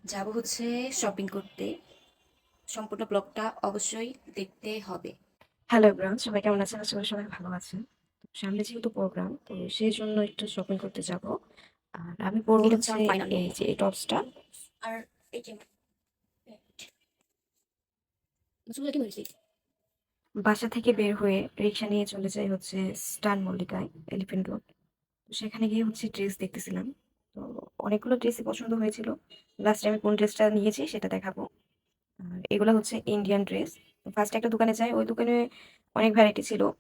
যাব হচ্ছে শপিং করতে। সম্পূর্ণ ব্লগটা অবশ্যই দেখতে হবে। হ্যালো এভরিওয়ান, সবাই কেমন আছেন? আশা করি সবাই ভালো আছেন। সামনে যেহেতু প্রোগ্রাম, তো সেই জন্য একটু শপিং করতে যাব। আর আমি পরবো এটা হচ্ছে হচ্ছে আমার ফাইনাল লুক। এই যে এই টপসটা। আর এই যে চুলটা কি হয়েছে? বাসা থেকে বের হয়ে রিক্সা নিয়ে চলে যাই হচ্ছে স্টার মল্লিকায়, এলিফ্যান্ট রোড। তো সেখানে গিয়ে হচ্ছে ড্রেস দেখতেছিলাম। তো অনেকগুলো ড্রেসই পছন্দ হয়েছিল। লাস্টে আমি কোন ড্রেসটা নিয়েছি সেটা দেখাবো। আর এগুলো হচ্ছে ইন্ডিয়ান ড্রেস। ফার্স্টে একটা দোকানে যাই, ওই দোকানে অনেক ভ্যারাইটি ছিল।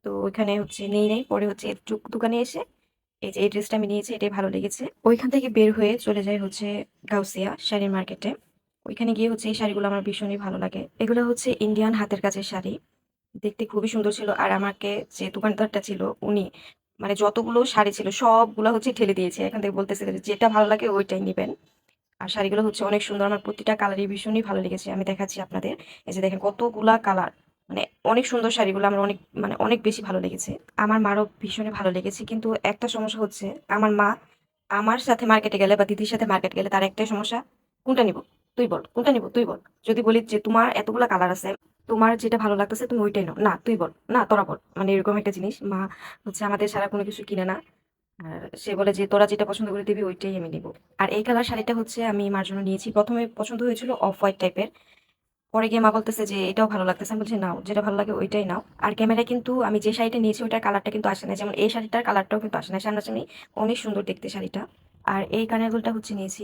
তো ওইখানে হচ্ছে নেই নেই, পরে হচ্ছে একটু দোকানে এসে এই যে এই ড্রেসটা আমি নিয়েছি, এটাই ভালো লেগেছে। ওইখান থেকে বের হয়ে চলে যাই হচ্ছে গাউসিয়া শাড়ির মার্কেটে। ওইখানে গিয়ে হচ্ছে এই শাড়িগুলো আমার ভীষণই ভালো লাগে। এগুলো হচ্ছে ইন্ডিয়ান হাতের কাজের শাড়ি। দেখতে খুবই সুন্দর ছিল। আর আমাকে যে দোকানদারটা ছিল উনি মানে যতগুলো শাড়ি ছিল সবগুলো হচ্ছে ঢেলে দিয়েছে। এখান থেকে বলতেছে যে যেটা ভালো লাগে ওইটাই নিবেন। আর শাড়িগুলো হচ্ছে অনেক সুন্দর। আমার প্রতিটা কালারই ভীষণই ভালো লেগেছে। আমি দেখাচ্ছি আপনাদের। এই যে দেখেন কতগুলা কালার। মানে অনেক সুন্দর শাড়িগুলো আমার অনেক মানে অনেক বেশি ভালো লেগেছে। আমার মারও ভীষণই ভালো লেগেছে। কিন্তু একটা সমস্যা হচ্ছে, আমার মা আমার সাথে মার্কেটে গেলে বা দিদির সাথে মার্কেট গেলে তার একটাই সমস্যা, কোনটা নিব? তুই বল, কোনটা নিব? তুই বল। যদি বলি যে তোমার এতগুলা কালার আছে, তোমার যেটা ভালো লাগতেছে তুমি ওইটাই নাও। না তুই বল, না তোরা বল। মানে এরকম একটা জিনিস। মা হচ্ছে আমাদের সারা কোনো কিছু কিনে না। আর সে বলে যে তোরা যেটা পছন্দ করে দিবি ওইটাই আমি নিব। আর এই কালার শাড়িটা হচ্ছে আমি মার জন্য নিয়েছি। প্রথমে পছন্দ হয়েছিল অফ হোয়াইট টাইপের। পরে গিয়ে মা বলতেছে যে এটাও ভালো লাগতেছে। আমি বলছি নাও, যেটা ভালো লাগে ওইটাই নাও। আর ক্যামেরায় কিন্তু আমি যে শাড়িটা নিয়েছি ওইটার কালারটা কিন্তু আসে না, যেমন এই শাড়িটার কালারটাও কিন্তু আসে না। সামনাসামনি অনেক সুন্দর দেখতে শাড়িটা। আর এই কানের দুলটা হচ্ছে নিয়েছি